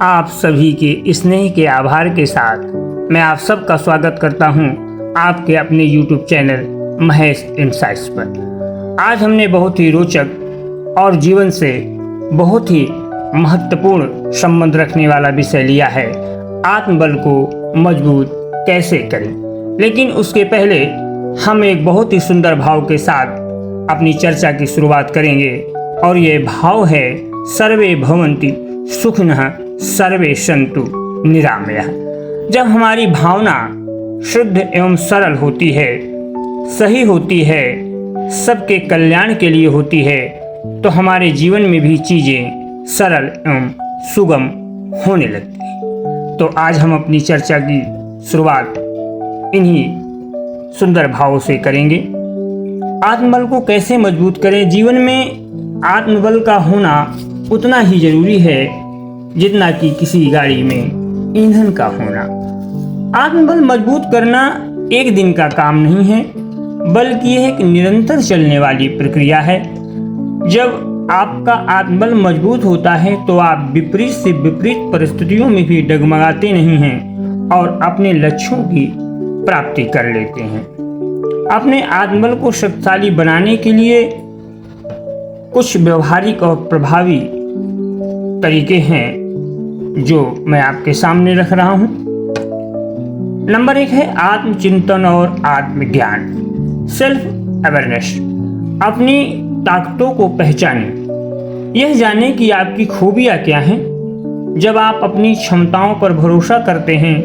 आप सभी के स्नेह के आभार के साथ मैं आप सबका स्वागत करता हूं आपके अपने YouTube चैनल महेश इनसाइट्स पर। आज हमने बहुत ही रोचक और जीवन से बहुत ही महत्वपूर्ण संबंध रखने वाला विषय लिया है, आत्मबल को मजबूत कैसे करें। लेकिन उसके पहले हम एक बहुत ही सुंदर भाव के साथ अपनी चर्चा की शुरुआत करेंगे और ये भाव है सर्वे भवन्ति सुखिनः सर्वे सन्तु निरामयः। जब हमारी भावना शुद्ध एवं सरल होती है, सही होती है, सबके कल्याण के लिए होती है, तो हमारे जीवन में भी चीज़ें सरल एवं सुगम होने लगती हैं। तो आज हम अपनी चर्चा की शुरुआत इन्हीं सुंदर भावों से करेंगे। आत्मबल को कैसे मजबूत करें। जीवन में आत्मबल का होना उतना ही जरूरी है जितना कि किसी गाड़ी में ईंधन का होना। आत्मबल मजबूत करना एक दिन का काम नहीं है, बल्कि यह एक निरंतर चलने वाली प्रक्रिया है। जब आपका आत्मबल मजबूत होता है तो आप विपरीत से विपरीत परिस्थितियों में भी डगमगाते नहीं हैं और अपने लक्ष्यों की प्राप्ति कर लेते हैं। अपने आत्मबल को शक्तिशाली बनाने के लिए कुछ व्यवहारिक और प्रभावी तरीके हैं जो मैं आपके सामने रख रहा हूं। नंबर 1 है आत्मचिंतन और आत्मज्ञान, सेल्फ अवेयरनेस। अपनी ताकतों को पहचानें, यह जाने कि आपकी खूबियां क्या हैं। जब आप अपनी क्षमताओं पर भरोसा करते हैं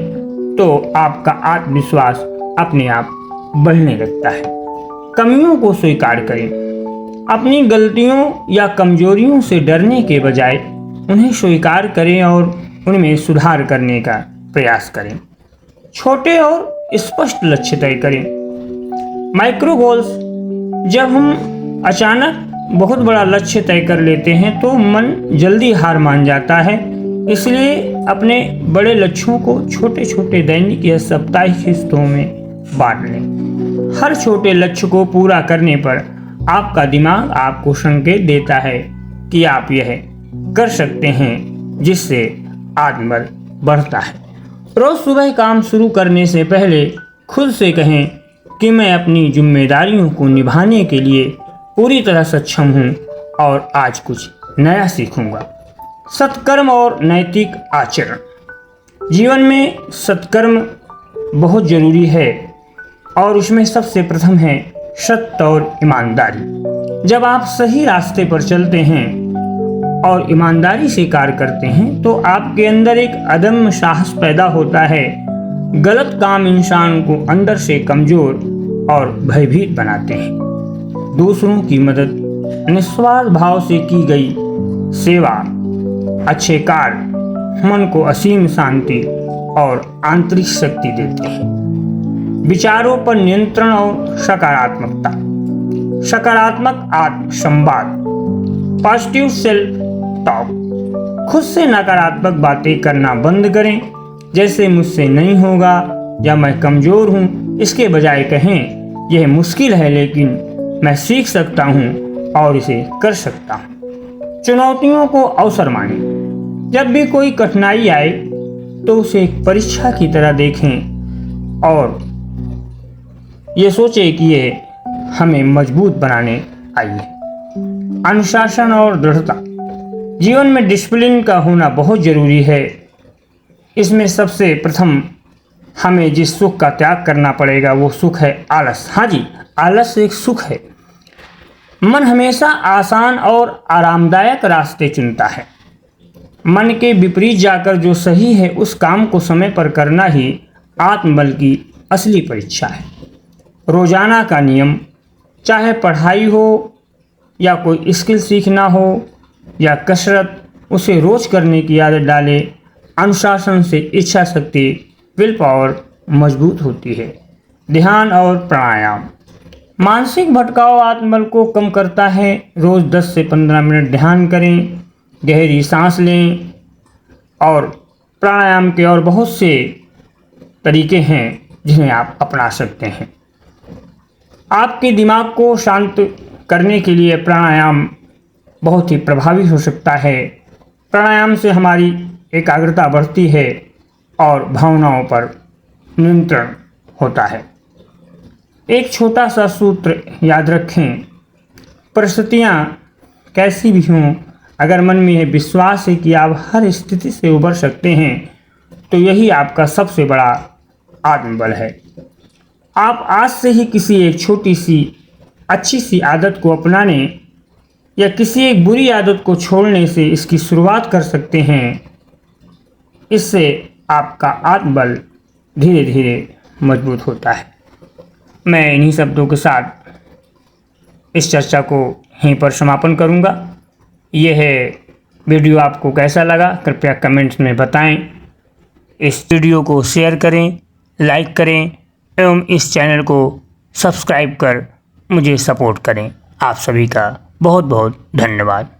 तो आपका आत्मविश्वास अपने आप बढ़ने लगता है। कमियों को स्वीकार करें, अपनी गलतियों या कमजोरियों से डरने के बजाय उन्हें स्वीकार करें और उनमें सुधार करने का प्रयास करें। छोटे और स्पष्ट लक्ष्य तय करें, माइक्रो गोल्स। जब हम अचानक बहुत बड़ा लक्ष्य तय कर लेते हैं तो मन जल्दी हार मान जाता है। इसलिए अपने बड़े लक्ष्यों को छोटे छोटे दैनिक या साप्ताहिक हिस्सों में बांट लें। हर छोटे लक्ष्य को पूरा करने पर आपका दिमाग आपको संकेत देता है कि आप यह कर सकते हैं, जिससे आत्मबल बढ़ता है। रोज सुबह काम शुरू करने से पहले खुद से कहें कि मैं अपनी जिम्मेदारियों को निभाने के लिए पूरी तरह सक्षम हूं और आज कुछ नया सीखूंगा। सत्कर्म और नैतिक आचरण। जीवन में सत्कर्म बहुत जरूरी है और उसमें सबसे प्रथम है सत्य और ईमानदारी। जब आप सही रास्ते पर चलते हैं और ईमानदारी से कार्य करते हैं तो आपके अंदर एक अदम्य साहस पैदा होता है। गलत काम इंसान को अंदर से कमजोर और भयभीत बनाते हैं। दूसरों की मदद, निस्वार्थ भाव से की गई सेवा, अच्छे कार्य मन को असीम शांति और आंतरिक शक्ति देते हैं। विचारों पर नियंत्रण और सकारात्मकता। सकारात्मक आत्म संवाद, पॉजिटिव सेल्फ टॉक। खुद से नकारात्मक बातें करना बंद करें, जैसे मुझसे नहीं होगा या मैं कमजोर हूं। इसके बजाय कहें यह मुश्किल है लेकिन मैं सीख सकता हूं और इसे कर सकता हूं। चुनौतियों को अवसर मानें। जब भी कोई कठिनाई आए तो उसे एक परीक्षा की तरह देखें और ये सोचें कि यह हमें मजबूत बनाने आई है। अनुशासन और दृढ़ता। जीवन में डिसिप्लिन का होना बहुत जरूरी है। इसमें सबसे प्रथम हमें जिस सुख का त्याग करना पड़ेगा वो सुख है आलस। हाँ जी, आलस एक सुख है। मन हमेशा आसान और आरामदायक रास्ते चुनता है। मन के विपरीत जाकर जो सही है उस काम को समय पर करना ही आत्मबल की असली परीक्षा है। रोजाना का नियम, चाहे पढ़ाई हो या कोई स्किल सीखना हो या कसरत, उसे रोज करने की आदत डालें। अनुशासन से इच्छा शक्ति, विल पावर मजबूत होती है। ध्यान और प्राणायाम। मानसिक भटकाव आत्मबल को कम करता है। रोज 10 से 15 मिनट ध्यान करें, गहरी सांस लें और प्राणायाम के और बहुत से तरीके हैं जिन्हें आप अपना सकते हैं। आपके दिमाग को शांत करने के लिए प्राणायाम बहुत ही प्रभावी हो सकता है। प्राणायाम से हमारी एकाग्रता बढ़ती है और भावनाओं पर नियंत्रण होता है। एक छोटा सा सूत्र याद रखें, परिस्थितियाँ कैसी भी हों, अगर मन में यह विश्वास है कि आप हर स्थिति से उबर सकते हैं तो यही आपका सबसे बड़ा आत्मबल है। आप आज से ही किसी एक छोटी सी अच्छी सी आदत को अपनाने या किसी एक बुरी आदत को छोड़ने से इसकी शुरुआत कर सकते हैं। इससे आपका आत्मबल धीरे धीरे मजबूत होता है। मैं इन्हीं शब्दों के साथ इस चर्चा को यहीं पर समापन करूंगा। यह वीडियो आपको कैसा लगा कृपया कमेंट्स में बताएं। इस वीडियो को शेयर करें, लाइक करें एवं इस चैनल को सब्सक्राइब कर मुझे सपोर्ट करें। आप सभी का बहुत बहुत धन्यवाद।